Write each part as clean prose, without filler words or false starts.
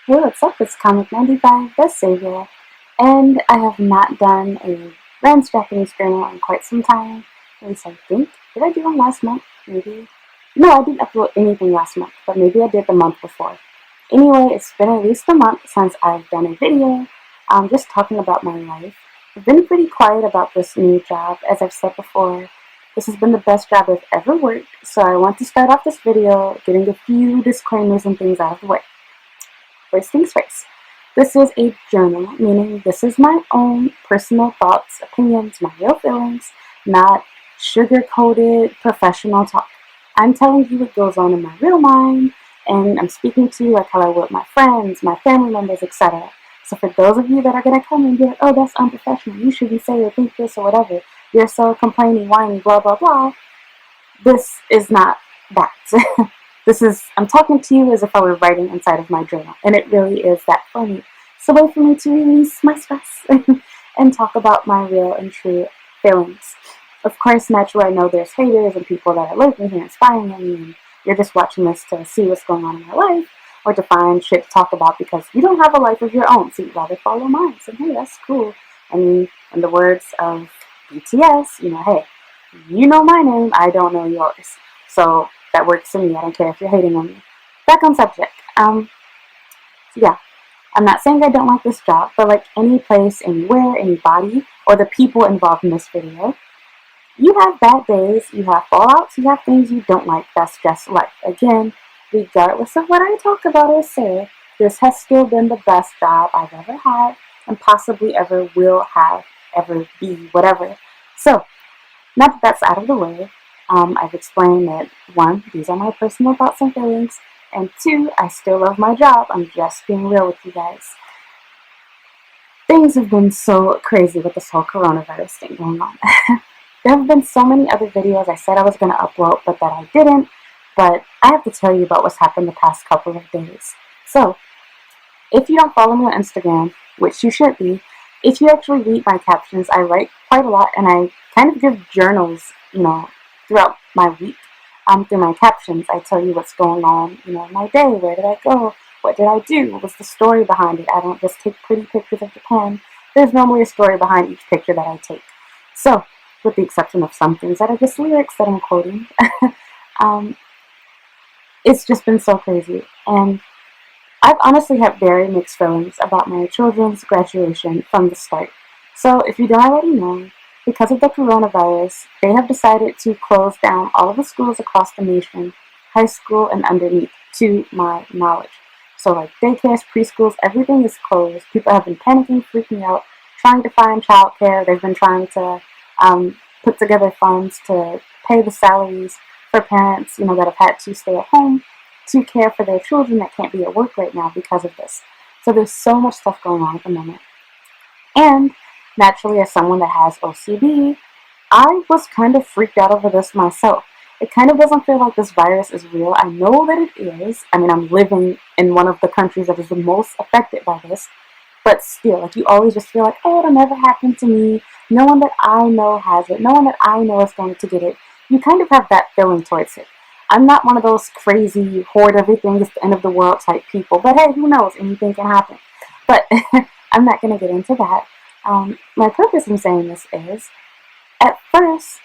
Hey, what's up? It's Comic 95, the Savior, and I have not done a Rand's Japanese journal in quite some time. At least I think. Did I do one last month? Maybe. No, I didn't upload anything last month, but maybe I did the month before. Anyway, it's been at least a month since I've done a video, just talking about my life. I've been pretty quiet about this new job, as I've said before. This has been the best job I've ever worked, so I want to start off this video getting a few disclaimers and things out of the way. First things first, this is a journal, meaning this is my own personal thoughts, opinions, my real feelings, not sugar-coated professional talk. I'm telling you what goes on in my real mind, and I'm speaking to you like how I would my friends, my family members, etc. So for those of you that are going to come and be like, oh, that's unprofessional, you shouldn't say or think this or whatever, you're so complaining, whining, blah, blah, blah, this is not that. I'm talking to you as if I were writing inside of my journal, and it really is that for me. It's a way for me to release my stress and talk about my real and true feelings. Of course, naturally, I know there's haters and people that are lurking here inspiring me, and you're just watching this to see what's going on in my life, or to find shit to talk about because you don't have a life of your own, so you'd rather follow mine. So, hey, that's cool. I mean, in the words of BTS, hey, you know my name, I don't know yours. So that works for me. I don't care if you're hating on me. Back on subject. Yeah, I'm not saying I don't like this job, but like any place, anywhere, anybody, or the people involved in this video, you have bad days, you have fallouts, you have things you don't like. That's just life. Again, regardless of what I talk about or say, this has still been the best job I've ever had, and possibly ever will have, ever be, whatever. So, now that that's out of the way, I've explained that 1, these are my personal thoughts and feelings, and 2, I still love my job. I'm just being real with you guys. Things have been so crazy with this whole coronavirus thing going on. There have been so many other videos I said I was going to upload, but that I didn't. But I have to tell you about what's happened the past couple of days. So, if you don't follow me on Instagram, which you should be, if you actually read my captions, I write quite a lot, and I kind of give journals, throughout my week. Through my captions, I tell you what's going on, in my day. Where did I go? What did I do? What was the story behind it? I don't just take pretty pictures of Japan. There's normally a story behind each picture that I take. So, with the exception of some things that are just lyrics that I'm quoting, it's just been so crazy. And I've honestly had very mixed feelings about my children's graduation from the start. So, if you don't already know, because of the coronavirus, they have decided to close down all of the schools across the nation, high school and underneath, to my knowledge. So like daycares, preschools, everything is closed. People have been panicking, freaking out, trying to find childcare. They've been trying to put together funds to pay the salaries for parents, that have had to stay at home to care for their children that can't be at work right now because of this. So there's so much stuff going on at the moment. And naturally, as someone that has OCD, I was kind of freaked out over this myself. It kind of doesn't feel like this virus is real. I know that it is. I mean, I'm living in one of the countries that is the most affected by this. But still, you always just feel like, oh, it'll never happen to me. No one that I know has it. No one that I know is going to get it. You kind of have that feeling towards it. I'm not one of those crazy, hoard everything, it's the end of the world type people. But hey, who knows? Anything can happen. But I'm not going to get into that. My purpose in saying this is, at first,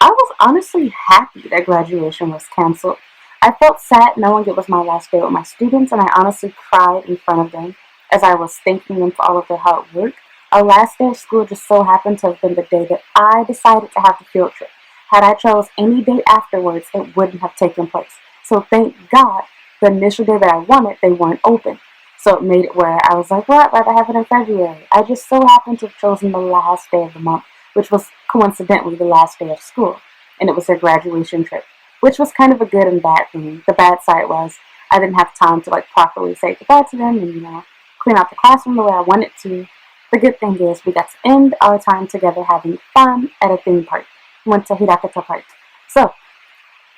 I was honestly happy that graduation was canceled. I felt sad knowing it was my last day with my students, and I honestly cried in front of them as I was thanking them for all of their hard work. Our last day of school just so happened to have been the day that I decided to have the field trip. Had I chose any day afterwards, it wouldn't have taken place. So thank God, the initial day that I wanted, they weren't open. So it made it where I was like, well, I'd rather have it in February. I just so happened to have chosen the last day of the month, which was coincidentally the last day of school. And it was their graduation trip, which was kind of a good and bad thing. The bad side was I didn't have time to properly say goodbye to them and, clean out the classroom the way I wanted to. The good thing is we got to end our time together having fun at a theme park. We went to Hirakata Park. So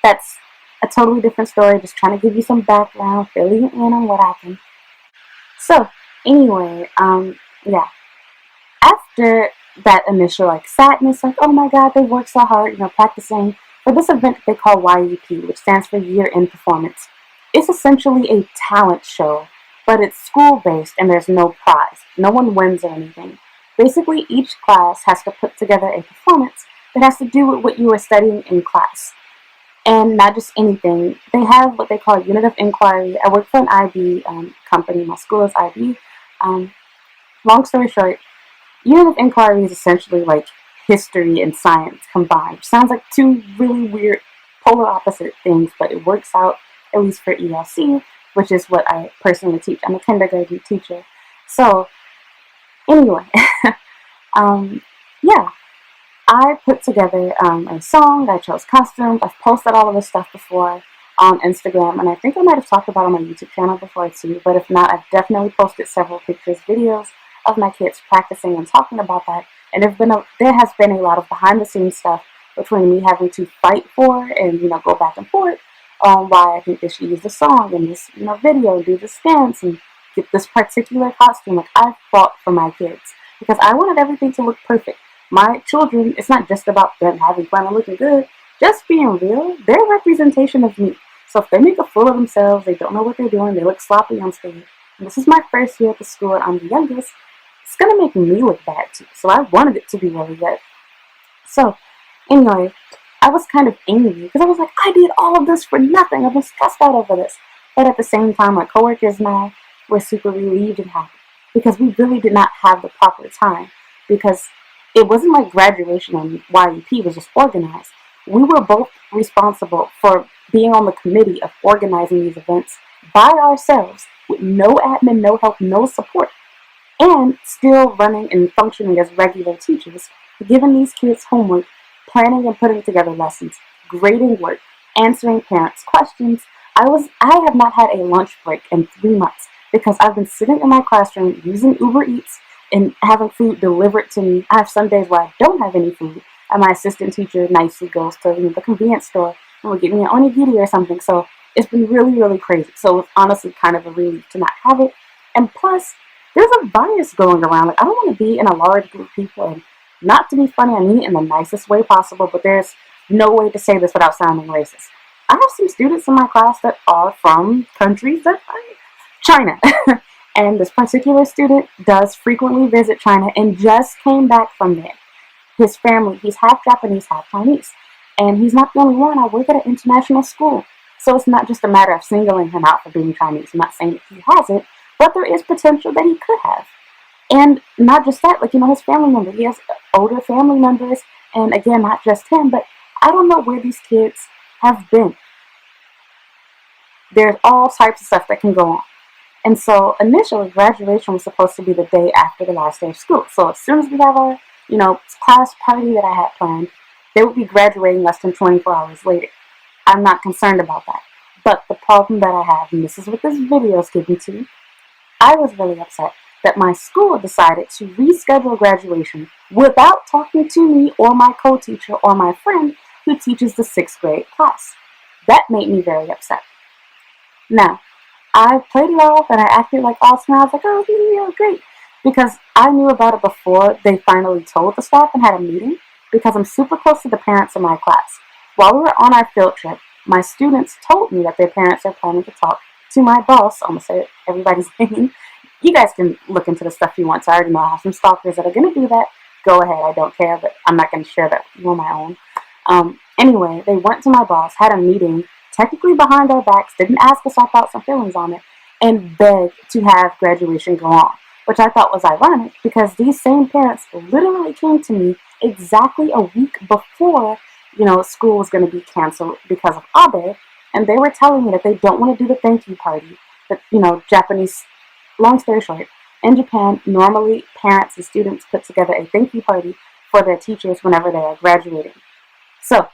that's a totally different story, just trying to give you some background, filling you in on what happened. So, anyway, yeah. After that initial, sadness, oh my god, they worked so hard, practicing for this event that they call YEP, which stands for Year End Performance. It's essentially a talent show but it's school-based and there's no prize. No one wins or anything. Basically, each class has to put together a performance that has to do with what you were studying in class. And not just anything. They have what they call a unit of inquiry. I work for an IB company. My school is IB. Um, Long story short, unit of inquiry is essentially like history and science combined. Sounds like two really weird polar opposite things, but it works out, at least for ELC, which is what I personally teach. I'm a kindergarten teacher. So, anyway, um, yeah, I put together a song. I chose costumes. I've posted all of this stuff before on Instagram, and I think I might have talked about it on my YouTube channel before too. But if not, I've definitely posted several pictures, videos of my kids practicing and talking about that. And there has been a lot of behind-the-scenes stuff between me having to fight for and go back and forth on why I think they should use the song and this video and do this dance and get this particular costume. Like, I fought for my kids because I wanted everything to look perfect. My children, it's not just about them having fun and looking good. Just being real, they're a representation of me. So if they make a fool of themselves, they don't know what they're doing, they look sloppy on stage, and this is my first year at the school and I'm the youngest, it's going to make me look bad too. So I wanted it to be really good. So anyway, I was kind of angry because I was like, I did all of this for nothing. I've been stressed out over this. But at the same time, my coworkers and I were super relieved and happy because we really did not have the proper time, because it wasn't like graduation and YEP was just organized. We were both responsible for being on the committee of organizing these events by ourselves with no admin, no help, no support, and still running and functioning as regular teachers, giving these kids homework, planning and putting together lessons, grading work, answering parents' questions. I have not had a lunch break in 3 months because I've been sitting in my classroom using Uber Eats and having food delivered to me. I have some days where I don't have any food, and my assistant teacher nicely goes to the convenience store and will get me an onigiri or something. So it's been really, really crazy. So it's honestly kind of a relief to not have it. And plus, there's a bias going around. Like, I don't want to be in a large group of people, and not to be funny, I mean it in the nicest way possible, but there's no way to say this without sounding racist. I have some students in my class that are from countries that China. And this particular student does frequently visit China and just came back from there. His family, he's half Japanese, half Chinese. And he's not the only one. I work at an international school. So it's not just a matter of singling him out for being Chinese. I'm not saying that he hasn't, but there is potential that he could have. And not just that, his family member. He has older family members. And again, not just him, but I don't know where these kids have been. There's all types of stuff that can go on. And so initially, graduation was supposed to be the day after the last day of school. So as soon as we have our, class party that I had planned, they would be graduating less than 24 hours later. I'm not concerned about that. But the problem that I have, and this is what this video is getting to, I was really upset that my school decided to reschedule graduation without talking to me or my co-teacher or my friend who teaches the 6th grade class. That made me very upset. Now, I played it off and I acted like awesome. I was like, oh, yeah, great. Because I knew about it before they finally told the staff and had a meeting, because I'm super close to the parents in my class. While we were on our field trip, my students told me that their parents are planning to talk to my boss. I almost said everybody's name. You guys can look into the stuff you want. So I already know I have some stalkers that are going to do that. Go ahead. I don't care, but I'm not going to share that with you on my own. Anyway, they went to my boss, had a meeting, technically behind our backs, didn't ask us our thoughts and feelings on it, and begged to have graduation go on, which I thought was ironic because these same parents literally came to me exactly a week before, school was going to be canceled because of Abe, and they were telling me that they don't want to do the thank you party. That, Japanese, long story short, in Japan, normally parents and students put together a thank you party for their teachers whenever they are graduating. So,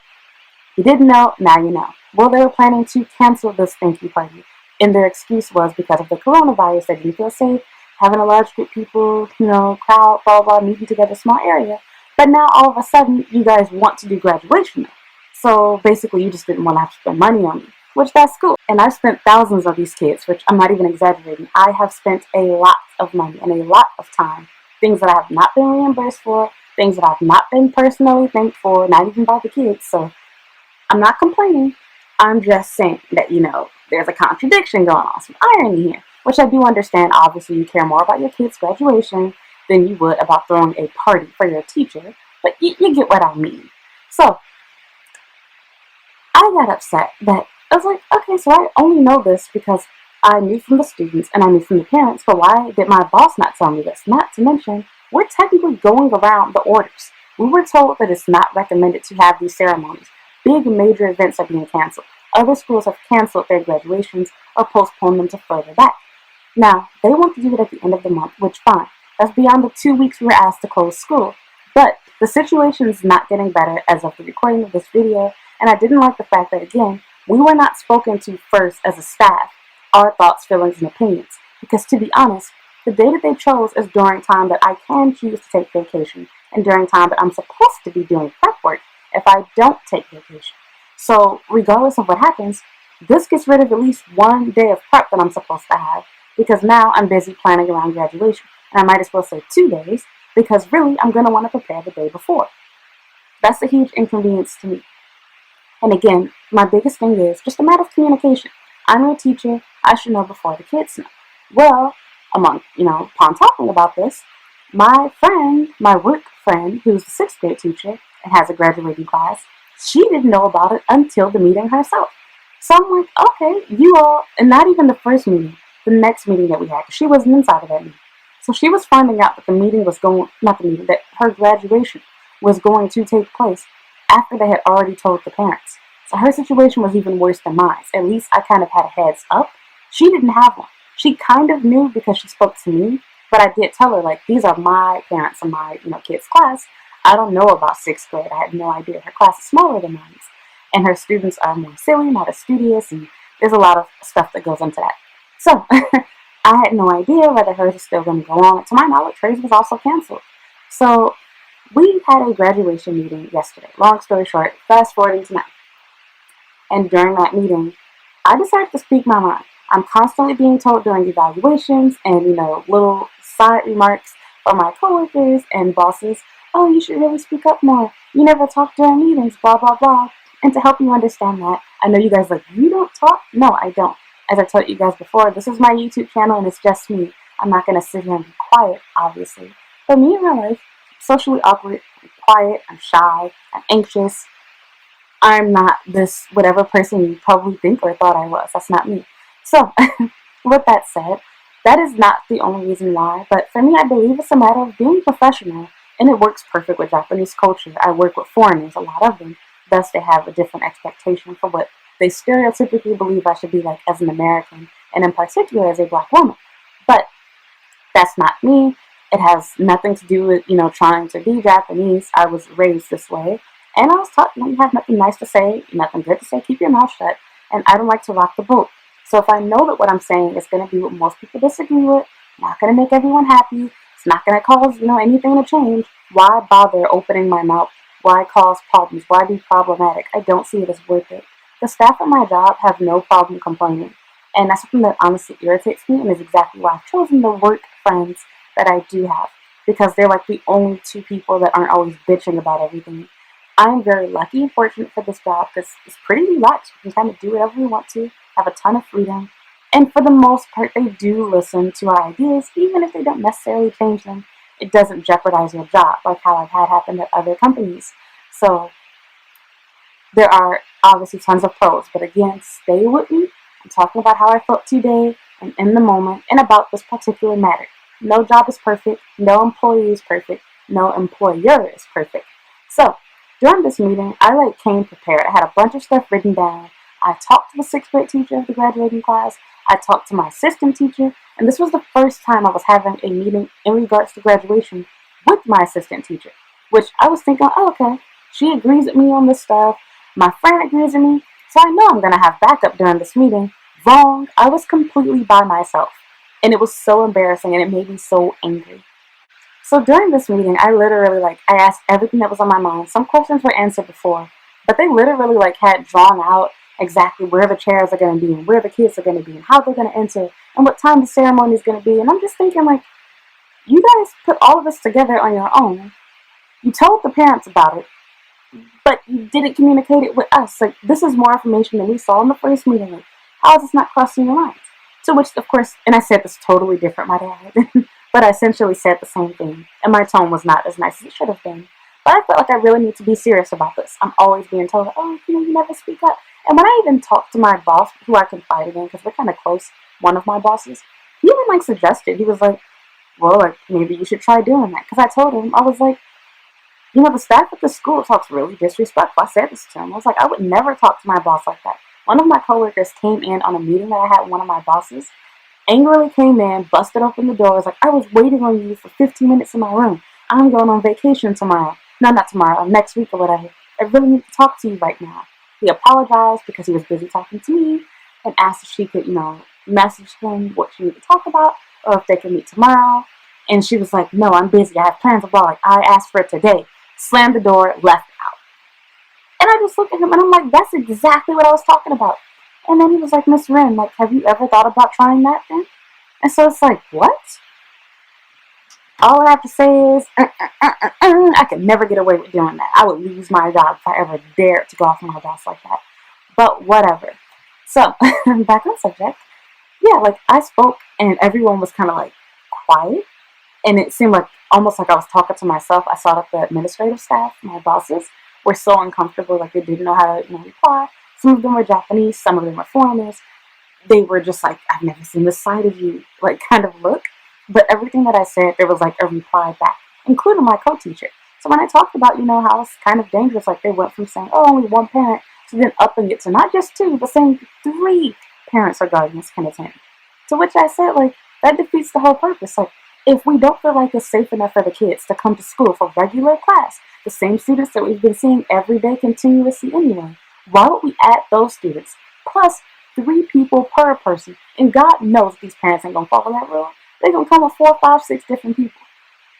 you didn't know, now you know. Well, they were planning to cancel this thank you party, and their excuse was because of the coronavirus. They didn't feel safe having a large group of people, crowd, blah, blah, meeting together, small area. But now, all of a sudden, you guys want to do graduation now. So, basically, you just didn't want to have to spend money on me, which that's cool. And I've spent thousands on these kids, which I'm not even exaggerating. I have spent a lot of money and a lot of time. Things that I have not been reimbursed for, things that I've not been personally thanked for, not even by the kids. So, I'm not complaining. I'm just saying that, there's a contradiction going on, some irony here. which I do understand. Obviously, you care more about your kid's graduation than you would about throwing a party for your teacher, but you get what I mean. So I got upset that I was like, okay, so I only know this because I knew from the students and I knew from the parents, but why did my boss not tell me this? Not to mention, we're technically going around the orders. We were told that it's not recommended to have these ceremonies. Big major events are being canceled. Other schools have canceled their graduations or postponed them to further back. Now, they want to do it at the end of the month, which fine. That's beyond the 2 weeks we were asked to close school. But the situation is not getting better as of the recording of this video, and I didn't like the fact that, again, we were not spoken to first as a staff, our thoughts, feelings, and opinions. Because to be honest, the day that they chose is during time that I can choose to take vacation, and during time that I'm supposed to be doing prep work if I don't take vacation. So regardless of what happens, this gets rid of at least 1 day of prep that I'm supposed to have, because now I'm busy planning around graduation. And I might as well say 2 days, because really I'm going to want to prepare the day before. That's a huge inconvenience to me. And again, my biggest thing is just a matter of communication. I'm your teacher, I should know before the kids know. Well, upon talking about this, my friend, my work friend, who's a 6th grade teacher and has a graduating class, she didn't know about it until the meeting herself. So I'm like, okay, you all, and not even the first meeting, the next meeting that we had, she wasn't inside of that meeting. So she was finding out that that her graduation was going to take place after they had already told the parents. So her situation was even worse than mine. At least I kind of had a heads up. She didn't have one. She kind of knew because she spoke to me, but I did tell her, like, these are my parents in my, kid's class. I don't know about 6th grade. I had no idea. Her class is smaller than mine. And her students are more silly, not as studious, and there's a lot of stuff that goes into that. So I had no idea whether hers was still going to go on. To my knowledge, hers was also canceled. So we had a graduation meeting yesterday. Long story short, fast forwarding to now. And during that meeting, I decided to speak my mind. I'm constantly being told during evaluations and, little side remarks from my coworkers and bosses, oh, you should really speak up more. You never talk during meetings, blah, blah, blah. And to help you understand that, I know you guys like, you don't talk? No, I don't. As I told you guys before, this is my YouTube channel and it's just me. I'm not going to sit here and be quiet, obviously. But me in real life, socially awkward, I'm quiet, I'm shy, I'm anxious. I'm not this whatever person you probably think or thought I was. That's not me. So, with that said, that is not the only reason why, but for me, I believe it's a matter of being professional, and it works perfect with Japanese culture. I work with foreigners, a lot of them, thus they have a different expectation for what they stereotypically believe I should be like as an American, and in particular as a Black woman. But that's not me. It has nothing to do with, trying to be Japanese. I was raised this way. And I was taught, you have nothing nice to say, nothing good to say, keep your mouth shut. And I don't like to rock the boat. So if I know that what I'm saying is going to be what most people disagree with, not going to make everyone happy, it's not going to cause, anything to change, why bother opening my mouth? Why cause problems? Why be problematic? I don't see it as worth it. The staff at my job have no problem complaining. And that's something that honestly irritates me and is exactly why I've chosen the work friends that I do have. Because they're like the only 2 people that aren't always bitching about everything. I'm very lucky and fortunate for this job because it's pretty relaxed. You can kind of do whatever you want to, have a ton of freedom. And for the most part, they do listen to our ideas, even if they don't necessarily change them. It doesn't jeopardize your job, like how I've had happen at other companies. So there are obviously tons of pros, but again, stay with me. I'm talking about how I felt today and in the moment and about this particular matter. No job is perfect, no employee is perfect, no employer is perfect. So during this meeting, I came prepared. I had a bunch of stuff written down. I talked to the 6th grade teacher of the graduating class. I talked to my assistant teacher, and this was the first time I was having a meeting in regards to graduation with my assistant teacher, which I was thinking, oh, okay, she agrees with me on this stuff. My friend agrees with me, so I know I'm going to have backup during this meeting. Wrong. I was completely by myself, and it was so embarrassing, and it made me so angry. So during this meeting, I literally, I asked everything that was on my mind. Some questions were answered before, but they literally, had drawn out exactly where the chairs are going to be and where the kids are going to be and how they're going to enter and what time the ceremony is going to be. And I'm just thinking, you guys put all of this together on your own. You told the parents about it, but you didn't communicate it with us. This is more information than we saw in the first meeting. How is this not crossing your minds? To which, of course, and I said this totally different, my dad, but I essentially said the same thing, and my tone was not as nice as it should have been. But I felt like I really need to be serious about this. I'm always being told, oh, you never speak up. And when I even talked to my boss, who I confided in, because we're kind of close, one of my bosses, he even suggested, he was like, well, maybe you should try doing that. Because I told him, I was like, the staff at the school talks really disrespectful. I said this to him. I was like, I would never talk to my boss like that. One of my coworkers came in on a meeting that I had with one of my bosses, angrily came in, busted open the door, was like, I was waiting on you for 15 minutes in my room. I'm going on vacation tomorrow. No, not tomorrow, next week or whatever. I really need to talk to you right now. He apologized because he was busy talking to me and asked if she could, message him what she needed to talk about or if they could meet tomorrow. And she was like, no, I'm busy. I have plans of blah. I asked for it today. Slammed the door, left out. And I just looked at him and I'm like, that's exactly what I was talking about. And then he was like, Miss Wren, have you ever thought about trying that then? And so it's like, what? All I have to say is, I could never get away with doing that. I would lose my job if I ever dared to go off on my boss like that. But whatever. So, back on subject. Yeah, I spoke and everyone was kind of quiet. And it seemed almost like I was talking to myself. I saw that the administrative staff, my bosses, were so uncomfortable, they didn't know how to reply. Some of them were Japanese, some of them were foreigners. They were just I've never seen this side of you, kind of look. But everything that I said, there was a reply back, including my co-teacher. So when I talked about, how it's kind of dangerous, they went from saying, oh, only one parent, to then upping it to not just two, but saying 3 parents or guardians can attend. To which I said, that defeats the whole purpose. If we don't feel like it's safe enough for the kids to come to school for regular class, the same students that we've been seeing every day continuously anyway, why would we add those students? Plus 3 people per person. And God knows these parents ain't going to follow that rule. They're going to come with 4, 5, 6 different people.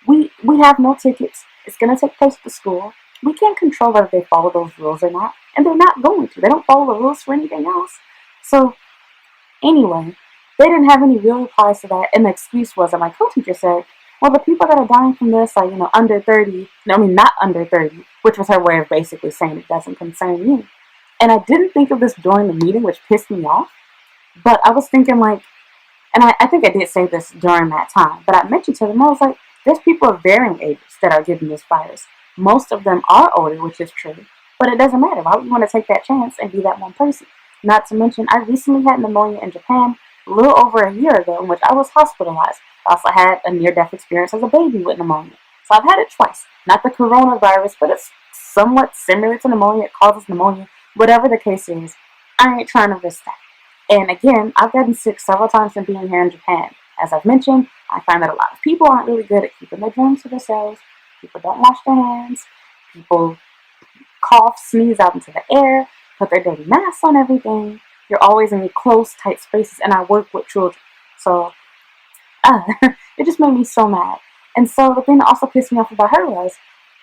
We have no tickets. It's going to take place at the school. We can't control whether they follow those rules or not. And they're not going to. They don't follow the rules for anything else. So, anyway, they didn't have any real replies to that. And the excuse was that my co-teacher said, well, the people that are dying from this are, under 30. No, I mean, not under 30, which was her way of basically saying it doesn't concern you. And I didn't think of this during the meeting, which pissed me off. But I was thinking, and I think I did say this during that time, but I mentioned to them, I was like, there's people of varying ages that are getting this virus. Most of them are older, which is true, but it doesn't matter. Why would you want to take that chance and be that one person? Not to mention, I recently had pneumonia in Japan a little over a year ago, in which I was hospitalized. I also had a near-death experience as a baby with pneumonia. So I've had it twice. Not the coronavirus, but it's somewhat similar to pneumonia. It causes pneumonia. Whatever the case is, I ain't trying to risk that. And again, I've gotten sick several times from being here in Japan. As I've mentioned, I find that a lot of people aren't really good at keeping their germs to themselves. People don't wash their hands. People cough, sneeze out into the air, put their dirty masks on everything. You're always in close, tight spaces, and I work with children. So, it just made me so mad. And so the thing that also pissed me off about her was,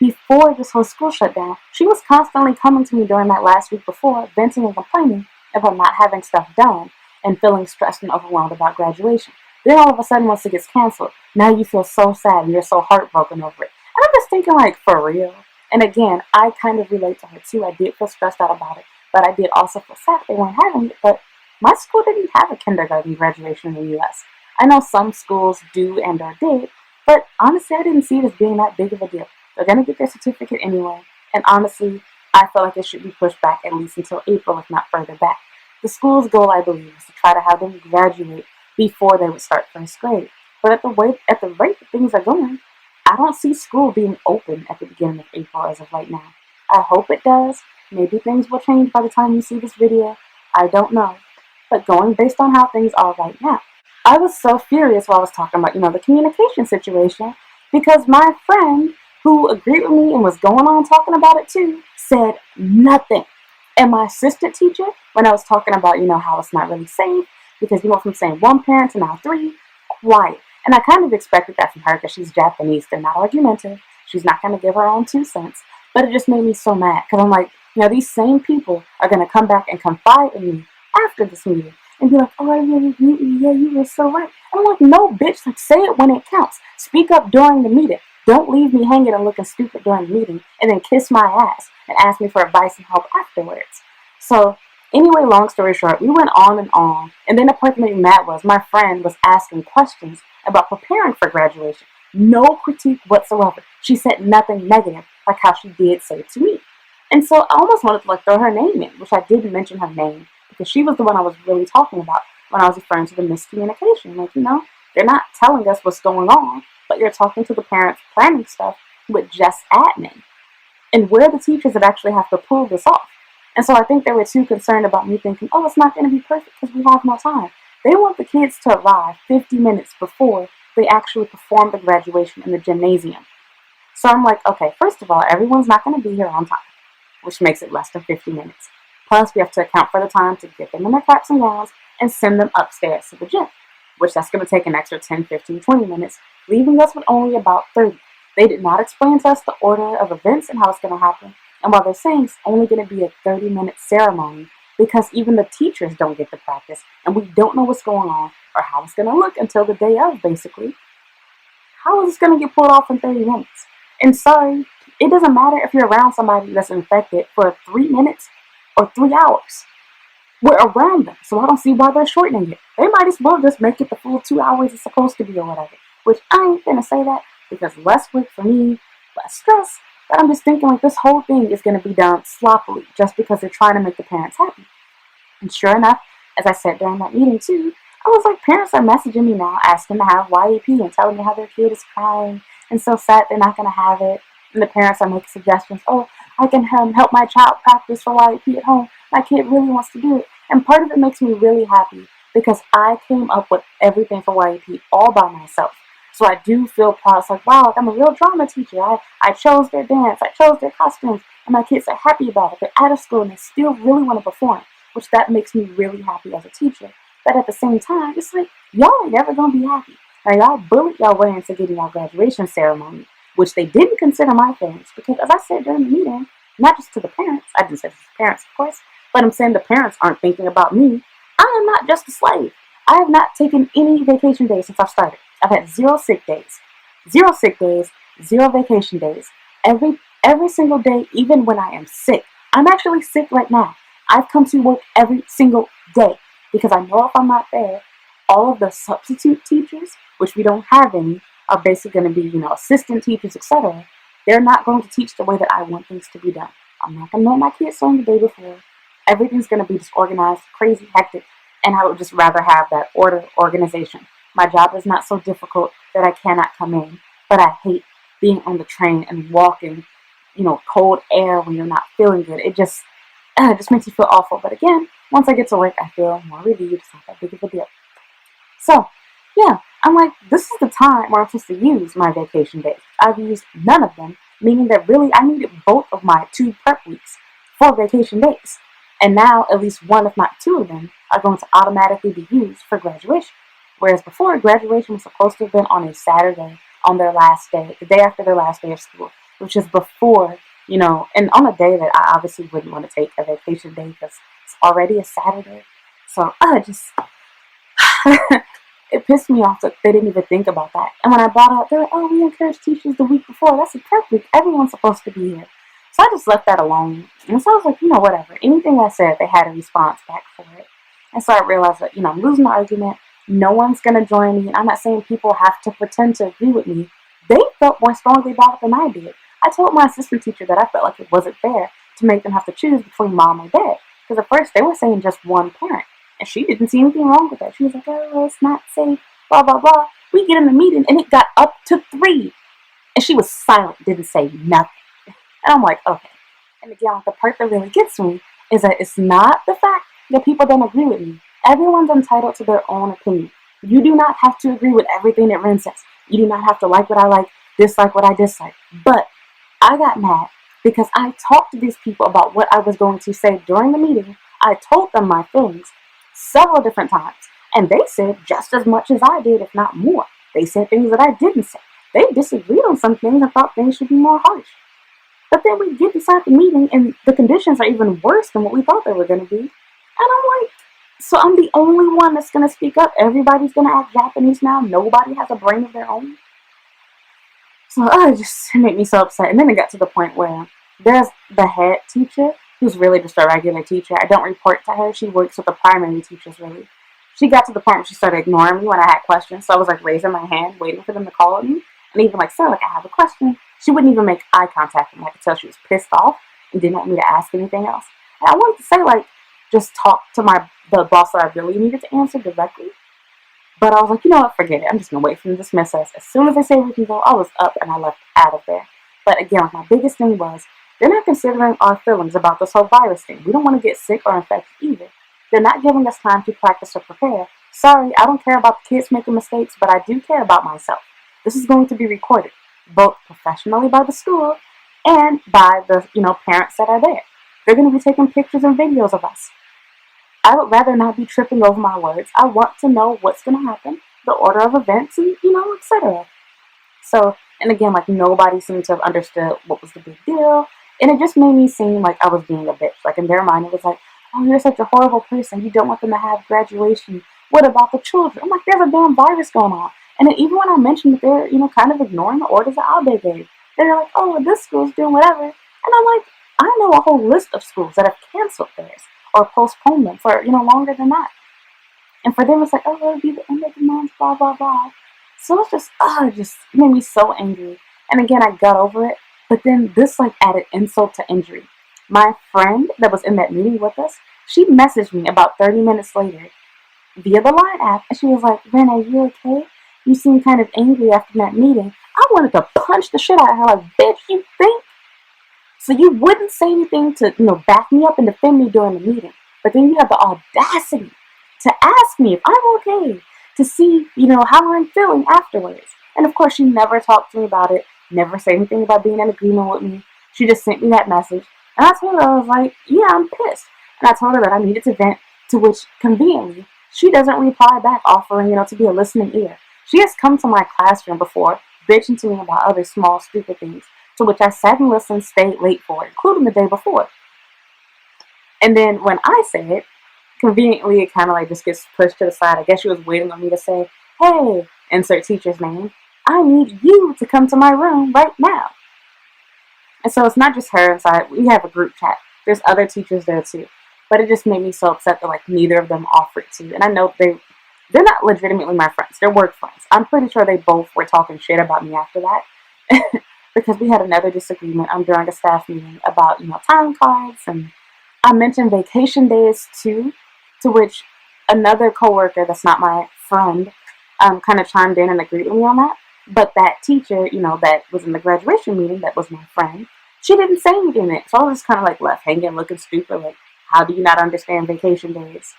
before this whole school shut down, she was constantly coming to me during that last week before, venting and complaining about not having stuff done and feeling stressed and overwhelmed about graduation. Then all of a sudden, once it gets canceled, now you feel so sad and you're so heartbroken over it. And I'm just thinking, for real? And again, I kind of relate to her too. I did feel stressed out about it, but I did also feel sad they weren't having it. But my school didn't have a kindergarten graduation in the U.S. I know some schools do and or did, but honestly, I didn't see it as being that big of a deal. They're going to get their certificate anyway, and honestly, I feel like it should be pushed back at least until April, if not further back. The school's goal, I believe, is to try to have them graduate before they would start first grade. But at the rate that things are going, I don't see school being open at the beginning of April as of right now. I hope it does. Maybe things will change by the time you see this video. I don't know. But going based on how things are right now, I was so furious while I was talking about, the communication situation, because my friend who agreed with me and was going on talking about it too, said nothing. And my assistant teacher, when I was talking about, how it's not really safe, because you went from saying 1 parent to now 3, quiet. And I kind of expected that from her because she's Japanese. They're not argumentative. She's not going to give her own 2 cents. But it just made me so mad because I'm like, these same people are going to come back and confide in me after this meeting and be like, oh, I really agree with you. Yeah, you were so right. I'm like, no, bitch, say it when it counts. Speak up during the meeting. Don't leave me hanging and looking stupid during the meeting and then kiss my ass and ask me for advice and help afterwards. So Anyway, long story short, we went on and on. And then the part that made me mad was my friend was asking questions about preparing for graduation. No critique whatsoever. She said nothing negative, like how she did say to me. And so I almost wanted to like throw her name in, which I didn't mention her name because she was the one I was really talking about when I was referring to the miscommunication. Like, they're not telling us what's going on, but you're talking to the parents planning stuff with just admin. And we're the teachers that actually have to pull this off. And so I think they were too concerned about me thinking, oh, it's not going to be perfect because we have more time. They want the kids to arrive 50 minutes before they actually perform the graduation in the gymnasium. So I'm like, okay, first of all, everyone's not going to be here on time, which makes it less than 50 minutes. Plus, we have to account for the time to get them in their caps and gowns and send them upstairs to the gym, which that's going to take an extra 10, 15, 20 minutes, leaving us with only about 30. They did not explain to us the order of events and how it's going to happen. And while they're saying it's only going to be a 30-minute ceremony, because even the teachers don't get to practice, and we don't know what's going on or how it's going to look until the day of, basically, how is this going to get pulled off in 30 minutes? And sorry, it doesn't matter if you're around somebody that's infected for 3 minutes or 3 hours. We're around them, so I don't see why they're shortening it. They might as well just make it the full 2 hours it's supposed to be or whatever. Which I ain't gonna say that because less work for me, less stress. But I'm just thinking like this whole thing is gonna be done sloppily just because they're trying to make the parents happy. And sure enough, as I said during that meeting too, I was like, parents are messaging me now asking to have YEP and telling me how their kid is crying and so sad they're not gonna have it. And the parents are making suggestions. Oh, I can help my child practice for YEP at home. My kid really wants to do it. And part of it makes me really happy because I came up with everything for YEP all by myself. So I do feel proud. It's like, wow, like I'm a real drama teacher. I chose their dance. I chose their costumes. And my kids are happy about it. They're out of school and they still really want to perform, which that makes me really happy as a teacher. But at the same time, it's like, y'all ain't never going to be happy. Now, y'all bullied y'all way into getting our graduation ceremony, which they didn't consider my feelings. Because as I said during the meeting, not just to the parents, I didn't say to the parents, of course, but I'm saying the parents aren't thinking about me. I am not just a slave. I have not taken any vacation days since I've started. I've had 0 sick days. 0 sick days, 0 vacation days. Every single day, even when I am sick. I'm actually sick right now. I've come to work every single day because I know if I'm not there, all of the substitute teachers, which we don't have any, are basically going to be, assistant teachers, etc. They're not going to teach the way that I want things to be done. I'm not going to know my kids song the day before. Everything's going to be disorganized, crazy, hectic, and I would just rather have that organization. My job is not so difficult that I cannot come in, but I hate being on the train and walking, cold air when you're not feeling good. It just makes you feel awful. But again, once I get to work, I feel more relieved. It's not that big of a deal. So, yeah, I'm like, this is the time where I'm supposed to use my vacation days. I've used none of them, meaning that really I needed both of my 2 prep weeks for vacation days. And now at least 1, if not 2 of them, are going to automatically be used for graduation. Whereas before, graduation was supposed to have been on a Saturday on their last day, the day after their last day of school, which is before, and on a day that I obviously wouldn't want to take a vacation day because it's already a Saturday. So it pissed me off that they didn't even think about that. And when I brought up, they're like, oh, we encourage teachers the week before. That's a prep week. Everyone's supposed to be here. So I just left that alone. And so I was like, whatever. Anything I said, they had a response back for it. And so I realized that, I'm losing the argument. No one's going to join me. I'm not saying people have to pretend to agree with me. They felt more strongly about it than I did. I told my assistant teacher that I felt like it wasn't fair to make them have to choose between mom or dad. Because at first they were saying just one parent. And she didn't see anything wrong with that. She was like, oh, it's not safe, blah, blah, blah. We get in the meeting and it got up to 3. And she was silent, didn't say nothing. And I'm like, okay. And again, the part that really gets me is that it's not the fact that people don't agree with me. Everyone's entitled to their own opinion. You do not have to agree with everything that Ren says. You do not have to like what I like, dislike what I dislike. But I got mad because I talked to these people about what I was going to say during the meeting. I told them my feelings several different times. And they said just as much as I did, if not more. They said things that I didn't say. They disagreed on some things and thought things should be more harsh. But then we get inside the meeting and the conditions are even worse than what we thought they were going to be. And I'm like, so I'm the only one that's going to speak up. Everybody's going to act Japanese now. Nobody has a brain of their own. So it just made me so upset. And then it got to the point where there's the head teacher, who's really just a regular teacher. I don't report to her. She works with the primary teachers, really. She got to the point where she started ignoring me when I had questions. So I was like raising my hand, waiting for them to call on me. And even like, sir, like I have a question. She wouldn't even make eye contact with me. I could tell she was pissed off and didn't want me to ask anything else. And I wanted to say like, just talk to the boss that I really needed to answer directly. But I was like, you know what, forget it. I'm just going to wait for them to dismiss us. As soon as they say we can go, I was up and I left out of there. But again, my biggest thing was, they're not considering our feelings about this whole virus thing. We don't want to get sick or infected either. They're not giving us time to practice or prepare. Sorry, I don't care about the kids making mistakes, but I do care about myself. This is going to be recorded, both professionally by the school and by the parents that are there. They're going to be taking pictures and videos of us. I would rather not be tripping over my words. I want to know what's going to happen, the order of events, and, etc. So, and again, like, nobody seemed to have understood what was the big deal. And it just made me seem like I was being a bitch. Like, in their mind, it was like, oh, you're such a horrible person. You don't want them to have graduation. What about the children? I'm like, there's a damn virus going on. And then even when I mentioned that they're, kind of ignoring the orders that Abe gave, they're like, oh, well, this school's doing whatever. And I'm like, I know a whole list of schools that have canceled theirs or postponed them for, longer than that. And for them, it's like, oh, it'll be the end of the month, blah, blah, blah. So it's just, it just made me so angry. And again, I got over it. But then this, like, added insult to injury. My friend that was in that meeting with us, she messaged me about 30 minutes later via the Line app. And she was like, Ren, are you okay? You seem kind of angry after that meeting. I wanted to punch the shit out of her. Like, bitch, you think? So you wouldn't say anything to, back me up and defend me during the meeting. But then you have the audacity to ask me if I'm okay, to see, how I'm feeling afterwards. And of course, she never talked to me about it, never said anything about being in agreement with me. She just sent me that message. And I told her, I was like, yeah, I'm pissed. And I told her that I needed to vent, to which, conveniently, she doesn't reply back offering, to be a listening ear. She has come to my classroom before, bitching to me about other small, stupid things, to which I sat and listened, stayed late for, including the day before. And then when I say it, conveniently, it kind of like just gets pushed to the side. I guess she was waiting on me to say, hey, insert teacher's name, I need you to come to my room right now. And so it's not just her inside. We have a group chat. There's other teachers there too. But it just made me so upset that like neither of them offered to. And I know they're not legitimately my friends. They're work friends. I'm pretty sure they both were talking shit about me after that. Because we had another disagreement during a staff meeting about, time cards. And I mentioned vacation days too, to which another coworker that's not my friend kind of chimed in and agreed with me on that. But that teacher, that was in the graduation meeting, that was my friend, she didn't say anything in it. So I was just kind of like left hanging, looking stupid, like, how do you not understand vacation days?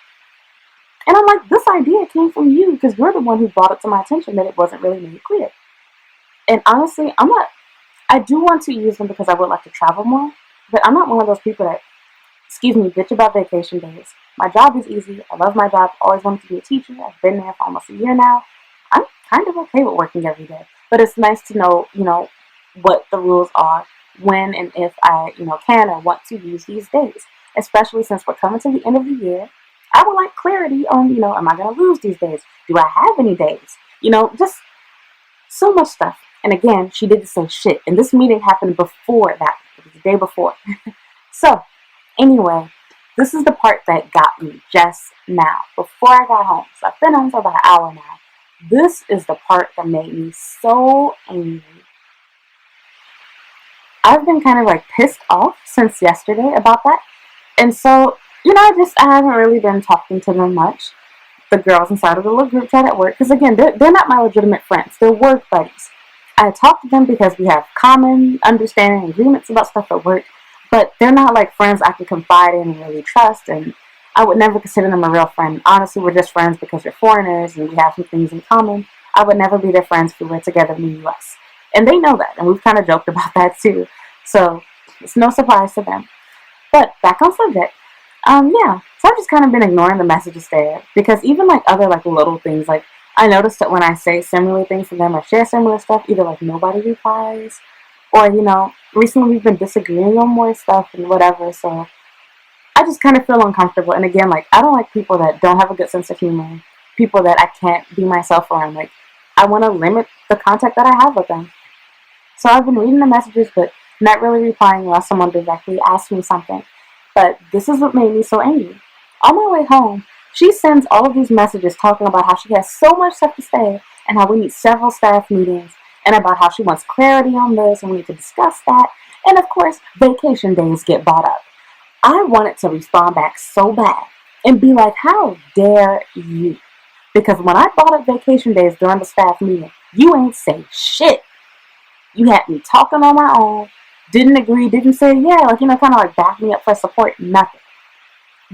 And I'm like, this idea came from you because you're the one who brought it to my attention that it wasn't really made clear. And honestly, I do want to use them because I would like to travel more, but I'm not one of those people that, bitch about vacation days. My job is easy. I love my job. Always wanted to be a teacher. I've been there for almost a year now. I'm kind of okay with working every day, but it's nice to know, what the rules are, when and if I, can or want to use these days, especially since we're coming to the end of the year. I would like clarity on, am I going to lose these days? Do I have any days? Just so much stuff. And again, she didn't say shit. And this meeting happened before that. It was the day before. So, anyway, this is the part that got me just now, before I got home. So I've been home for about an hour now. This is the part that made me so angry. I've been kind of like pissed off since yesterday about that. And so, I haven't really been talking to them much. The girls inside of the little group chat at work. Because again, they're not my legitimate friends. They're work buddies. I talk to them because we have common understanding and agreements about stuff at work. But they're not like friends I can confide in and really trust. And I would never consider them a real friend. Honestly, we're just friends because we're foreigners and we have some things in common. I would never be their friends if we were together in the U.S. And they know that. And we've kind of joked about that too. So it's no surprise to them. But back on subject. Yeah. So I've just kind of been ignoring the messages there. Because even like other like little things, like I noticed that when I say similar things to them or share similar stuff, either like nobody replies or, recently we've been disagreeing on more stuff and whatever. So I just kind of feel uncomfortable. And again, like I don't like people that don't have a good sense of humor, people that I can't be myself around. Like I want to limit the contact that I have with them. So I've been reading the messages, but not really replying unless someone directly asks me something. But this is what made me so angry. On my way home, she sends all of these messages talking about how she has so much stuff to say and how we need several staff meetings and about how she wants clarity on this and we need to discuss that. And of course, vacation days get brought up. I wanted to respond back so bad and be like, how dare you? Because when I brought up vacation days during the staff meeting, you ain't say shit. You had me talking on my own, didn't agree, didn't say, yeah, like, kind of like back me up for support, nothing.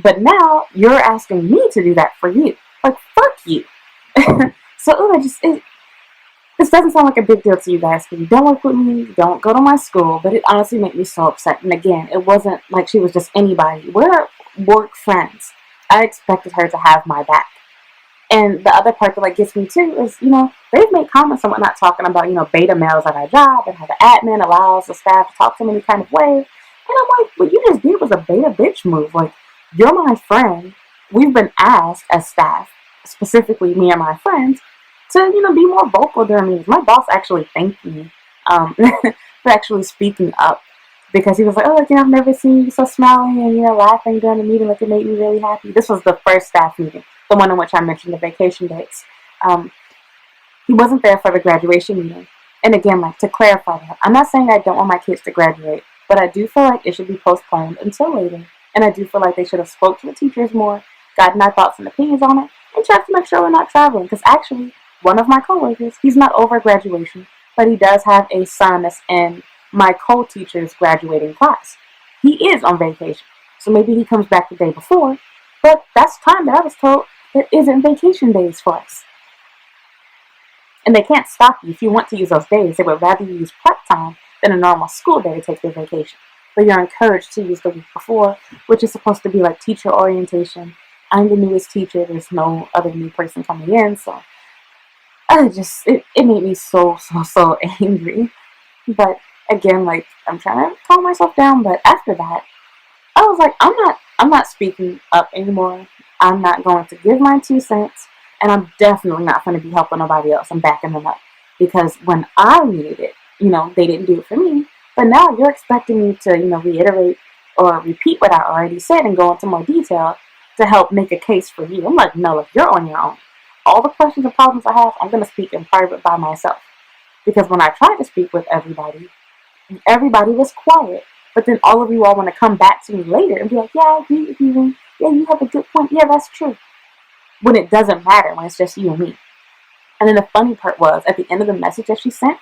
But now you're asking me to do that for you. Like, fuck you. So, this doesn't sound like a big deal to you guys because you don't work with me, you don't go to my school, but it honestly made me so upset. And again, it wasn't like she was just anybody. We're work friends. I expected her to have my back. And the other part that like gets me too is, they've made comments and whatnot talking about, beta males at our job and how the admin allows the staff to talk to them any kind of way. And I'm like, what you just did was a beta bitch move. Like, you're my friend. We've been asked as staff, specifically me and my friends, to, be more vocal during meetings. My boss actually thanked me for actually speaking up because he was like, oh, I've never seen you so smiling and, laughing during the meeting. Like, it made me really happy. This was the first staff meeting, the one in which I mentioned the vacation dates. He wasn't there for the graduation meeting. And again, like, to clarify that, I'm not saying I don't want my kids to graduate, but I do feel like it should be postponed until later. And I do feel like they should have spoke to the teachers more, gotten our thoughts and opinions on it, and checked to make sure we're not traveling. Because actually, one of my coworkers, he's not over graduation, but he does have a son that's in my co-teacher's graduating class. He is on vacation, so maybe he comes back the day before, but that's time that I was told there isn't vacation days for us. And they can't stop you if you want to use those days. They would rather you use prep time than a normal school day to take your vacation. But you're encouraged to use the week before, which is supposed to be like teacher orientation. I'm the newest teacher. There's no other new person coming in, so it made me so angry. But again, like, I'm trying to calm myself down. But after that, I was like, I'm not speaking up anymore. I'm not going to give my 2 cents, and I'm definitely not going to be helping nobody else. I'm backing them up because when I needed it, they didn't do it for me. But now you're expecting me to, reiterate or repeat what I already said and go into more detail to help make a case for you. I'm like, no, look, you're on your own. All the questions and problems I have, I'm going to speak in private by myself. Because when I tried to speak with everybody was quiet. But then all of you all want to come back to me later and be like, yeah, I agree with you. Yeah, you have a good point. Yeah, that's true. When it doesn't matter, when it's just you and me. And then the funny part was, at the end of the message that she sent,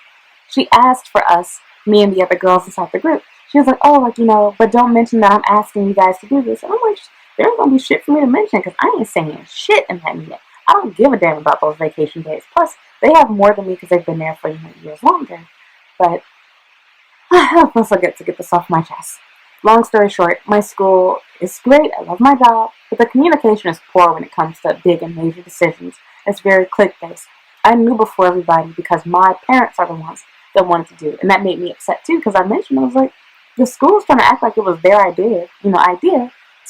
she asked for us, me and the other girls inside the group. She was like, oh, but don't mention that I'm asking you guys to do this. And I'm like, there ain't going to be shit for me to mention because I ain't saying shit in that meeting. I don't give a damn about those vacation days. Plus, they have more than me because they've been there for years longer. But plus, I get to get this off my chest. Long story short, my school is great. I love my job. But the communication is poor when it comes to big and major decisions. It's very clique-based. I knew before everybody because my parents are the ones that wanted to do it. And that made me upset too because I mentioned, I was like, the school's trying to act like it was their idea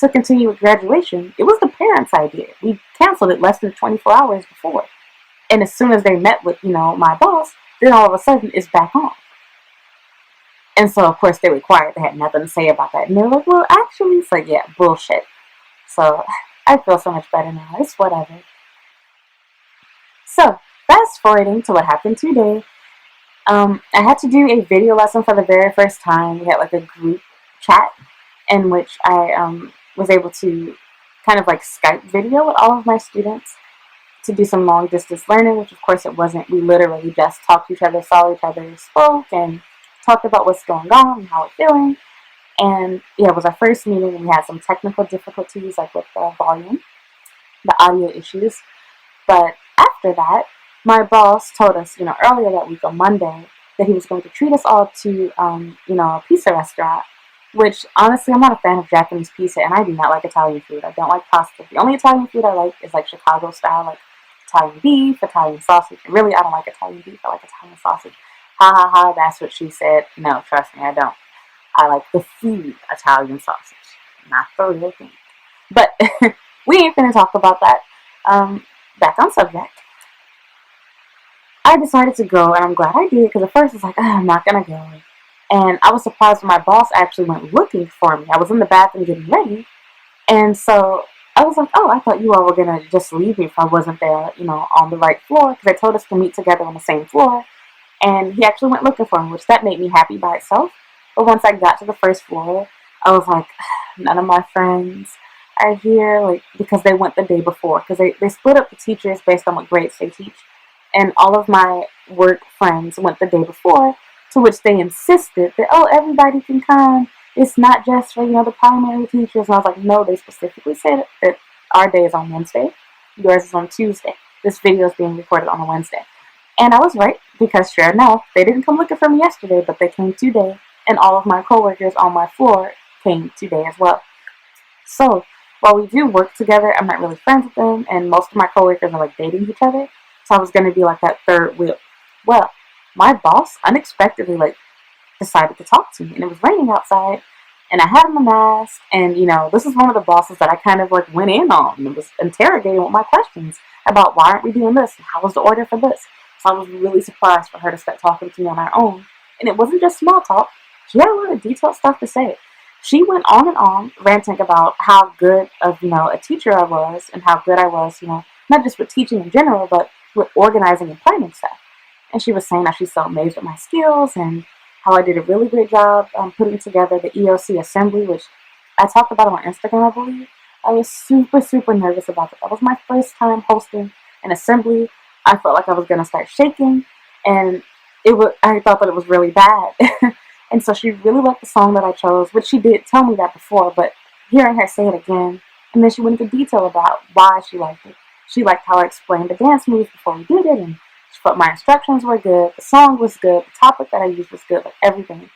to continue with graduation. It was the parents' idea. We canceled it less than 24 hours before. And as soon as they met with, my boss, then all of a sudden it's back on. And so, of course, they were quiet. They had nothing to say about that. And they were like, well, actually, it's like, yeah, bullshit. So I feel so much better now. It's whatever. So, fast forwarding to what happened today. I had to do a video lesson for the very first time. We had like a group chat in which I was able to kind of like Skype video with all of my students to do some long distance learning, which of course it wasn't. We literally just talked to each other, saw each other, spoke, and talked about what's going on and how we're feeling. And yeah, it was our first meeting, and we had some technical difficulties like with the volume, the audio issues. But after that, my boss told us, earlier that week on Monday, that he was going to treat us all to, a pizza restaurant. Which, honestly, I'm not a fan of Japanese pizza, and I do not like Italian food. I don't like pasta. The only Italian food I like is, like, Chicago style, like Italian beef, Italian sausage. And really, I don't like Italian beef. I like Italian sausage. Ha, ha, ha, that's what she said. No, trust me, I don't. I like the food Italian sausage, not the real thing. But we ain't gonna talk about that. Back on subject. I decided to go, and I'm glad I did, because at first I was like, I'm not gonna go. And I was surprised when my boss actually went looking for me. I was in the bathroom getting ready, and so I was like, oh, I thought you all were going to just leave me if I wasn't there, on the right floor, because they told us to meet together on the same floor. And he actually went looking for me, which that made me happy by itself. But once I got to the first floor, I was like, none of my friends are here, like, because they went the day before, because they split up the teachers based on what grades they teach. And all of my work friends went the day before, to which they insisted that, oh, everybody can come. It's not just for, the primary teachers. And I was like, no, they specifically said that our day is on Wednesday. Yours is on Tuesday. This video is being recorded on a Wednesday. And I was right, because sure enough, they didn't come looking for me yesterday, but they came today. And all of my coworkers on my floor came today as well. So while we do work together, I'm not really friends with them, and most of my coworkers are like dating each other. So I was going to be like that third wheel. Well, my boss unexpectedly decided to talk to me, and it was raining outside, and I had my mask, and this is one of the bosses that I kind of went in on and was interrogating with my questions about why aren't we doing this, and how was the order for this. So I was really surprised for her to start talking to me on her own, and it wasn't just small talk. She had a lot of detailed stuff to say. She went on and on, ranting about how good of a teacher I was, and how good I was, not just with teaching in general, but with organizing and planning stuff. And she was saying that she's so amazed with my skills and how I did a really great job putting together the EOC assembly, which I talked about on Instagram, I believe. I was super, super nervous about it. That was my first time hosting an assembly. I felt like I was going to start shaking, and I thought that it was really bad. And so she really liked the song that I chose, which she did tell me that before, but hearing her say it again, and then she went into detail about why she liked it. She liked how I explained the dance moves before we did it, and she thought my instructions were good, the song was good, the topic that I used was good, everything.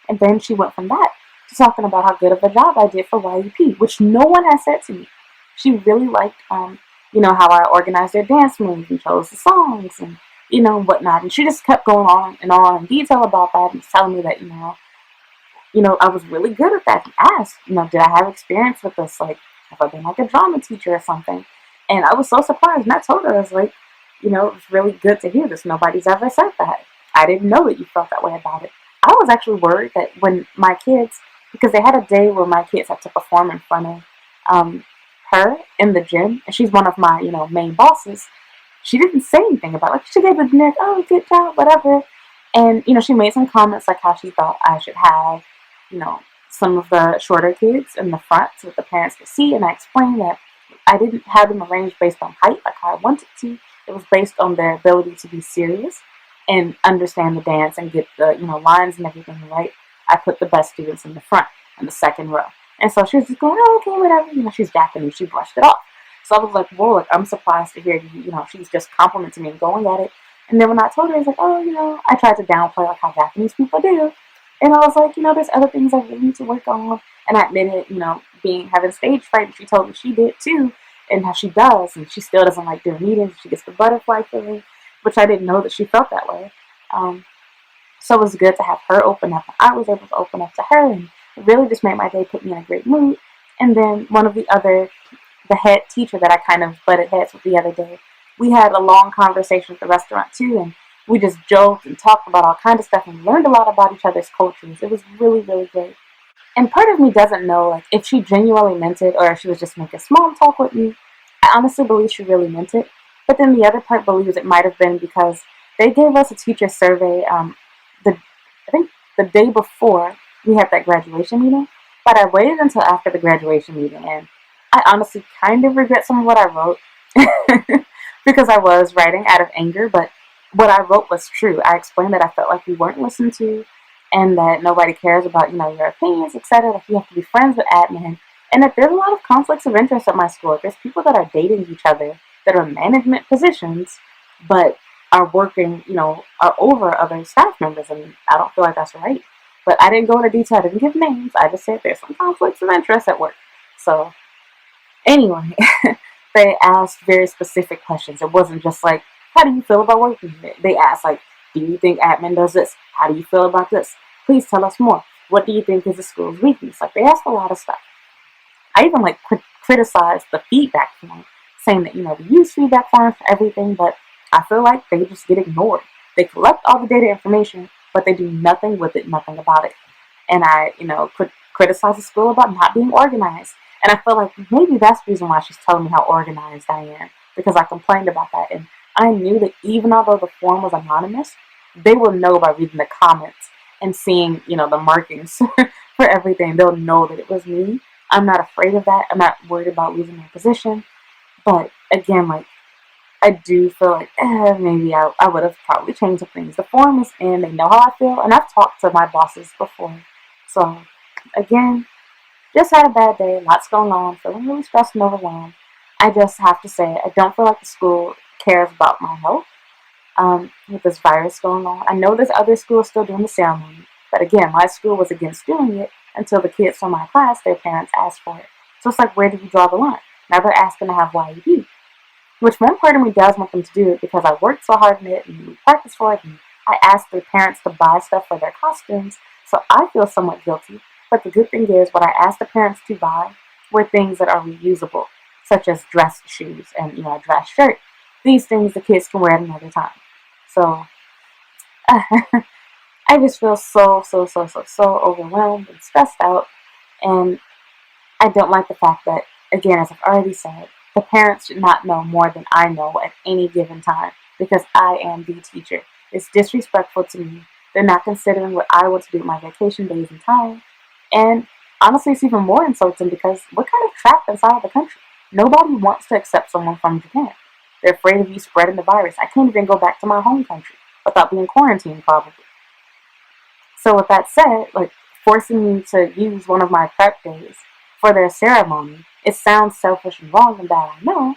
And then she went from that to talking about how good of a job I did for YUP, which no one has said to me. She really liked, how I organized their dance moves and chose the songs and, whatnot. And she just kept going on in detail about that and telling me that, I was really good at that. And asked, did I have experience with this? Like, have I been a drama teacher or something? And I was so surprised. And I told her, I was like, it was really good to hear this. Nobody's ever said that. I didn't know that you felt that way about it. I was actually worried that when my kids, because they had a day where my kids had to perform in front of her in the gym, and she's one of my, main bosses. She didn't say anything about it. She gave a generic, oh, good job, whatever. And, she made some comments like how she thought I should have, some of the shorter kids in the front so that the parents could see. And I explained that I didn't have them arranged based on height like how I wanted to. It was based on their ability to be serious and understand the dance and get the, lines and everything right. I put the best students in the front, in the second row. And so she was just going, oh, okay, whatever. She's Japanese. She brushed it off. So I was like, whoa, I'm surprised to hear you, she's just complimenting me and going at it. And then when I told her, I was like, oh, I tried to downplay how Japanese people do. And I was like, there's other things I really need to work on. And I admitted, having stage fright. And she told me she did too. And how she does, and she still doesn't like doing meetings. She gets the butterfly feeling, which I didn't know that she felt that way. So it was good to have her open up. I was able to open up to her, and it really just made my day, put me in a great mood. And then one of the head teacher that I kind of butted heads with the other day, we had a long conversation at the restaurant too, and we just joked and talked about all kinds of stuff and learned a lot about each other's cultures. It was really, really great. And part of me doesn't know if she genuinely meant it or if she was just making small talk with me. I honestly believe she really meant it. But then the other part believes it might have been because they gave us a teacher survey I think the day before we had that graduation meeting. But I waited until after the graduation meeting, and I honestly kind of regret some of what I wrote because I was writing out of anger, but what I wrote was true. I explained that I felt like we weren't listened to, and that nobody cares about, your opinions, etc. That you have to be friends with admin, and that there's a lot of conflicts of interest at my school. There's people that are dating each other that are in management positions, but are working, are over other staff members, and I don't feel like that's right. But I didn't go into detail. I didn't give names. I just said there's some conflicts of interest at work. So anyway, they asked very specific questions. It wasn't just like, how do you feel about working here? They asked do you think admin does this? How do you feel about this? Please tell us more. What do you think is the school's weakness? They asked a lot of stuff. I even criticized the feedback form, saying that we use feedback forms for everything, but I feel like they just get ignored. They collect all the data information, but they do nothing with it, nothing about it. And I, criticize the school about not being organized. And I feel like maybe that's the reason why she's telling me how organized I am, because I complained about that. And I knew that even although the form was anonymous, they will know by reading the comments and seeing, the markings for everything. They'll know that it was me. I'm not afraid of that. I'm not worried about losing my position. But again, like, I do feel like maybe I would have probably changed some things. The form is in. They know how I feel. And I've talked to my bosses before. So, again, just had a bad day. Lots going on. Feeling really stressed and overwhelmed. I just have to say, I don't feel like the school cares about my health with this virus going on. I know there's other schools still doing the ceremony. But again, my school was against doing it until the kids from my class, their parents asked for it. So it's like, where do you draw the line? Now they're asking to have YED. Which one part of me does want them to do it because I worked so hard in it and we practiced for it and I asked their parents to buy stuff for their costumes, so I feel somewhat guilty. But the good thing is what I asked the parents to buy were things that are reusable, such as dress shoes and a dress shirt. These things the kids can wear at another time. So I just feel so overwhelmed and stressed out, and I don't like the fact that, again, as I've already said, the parents should not know more than I know at any given time because I am the teacher. It's disrespectful to me. They're not considering what I want to do with my vacation days and time. And honestly, it's even more insulting because we're kind of trapped inside the country. Nobody wants to accept someone from Japan. They're afraid of you spreading the virus. I can't even go back to my home country without being quarantined, probably. So with that said, like, forcing me to use one of my prep days for their ceremony, it sounds selfish and wrong and bad, I know.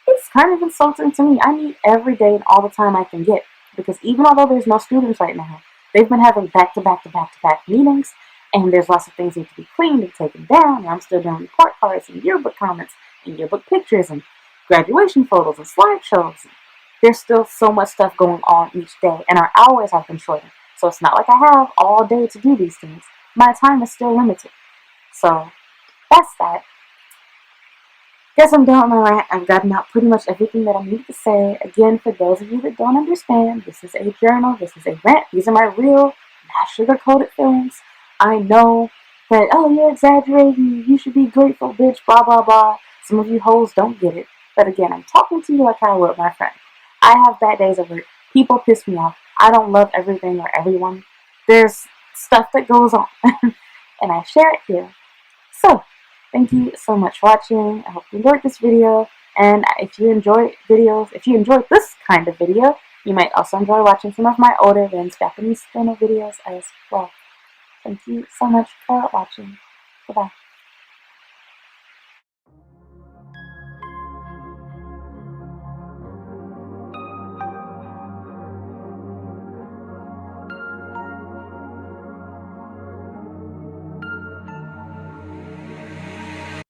It's kind of insulting to me. I need every day and all the time I can get. Because even although there's no students right now, they've been having back-to-back meetings, and there's lots of things that need to be cleaned and taken down, and I'm still doing report cards and yearbook comments and yearbook pictures and graduation photos and slideshows. There's still so much stuff going on each day, and our hours have been shortened. So it's not like I have all day to do these things. My time is still limited. So that's that. Guess I'm done with my rant. I've gotten out pretty much everything that I needed to say. Again, for those of you that don't understand, this is a journal. This is a rant. These are my real, not sugar-coated feelings. I know that, oh, you're exaggerating. You should be grateful, bitch, blah, blah, blah. Some of you hoes don't get it. But again, I'm talking to you like I would my friend. I have bad days at work. People piss me off. I don't love everything or everyone. There's stuff that goes on. And I share it here. So, thank you so much for watching. I hope you enjoyed this video. And if you enjoy this kind of video, you might also enjoy watching some of my older than Japanese channel videos as well. Thank you so much for watching. Goodbye.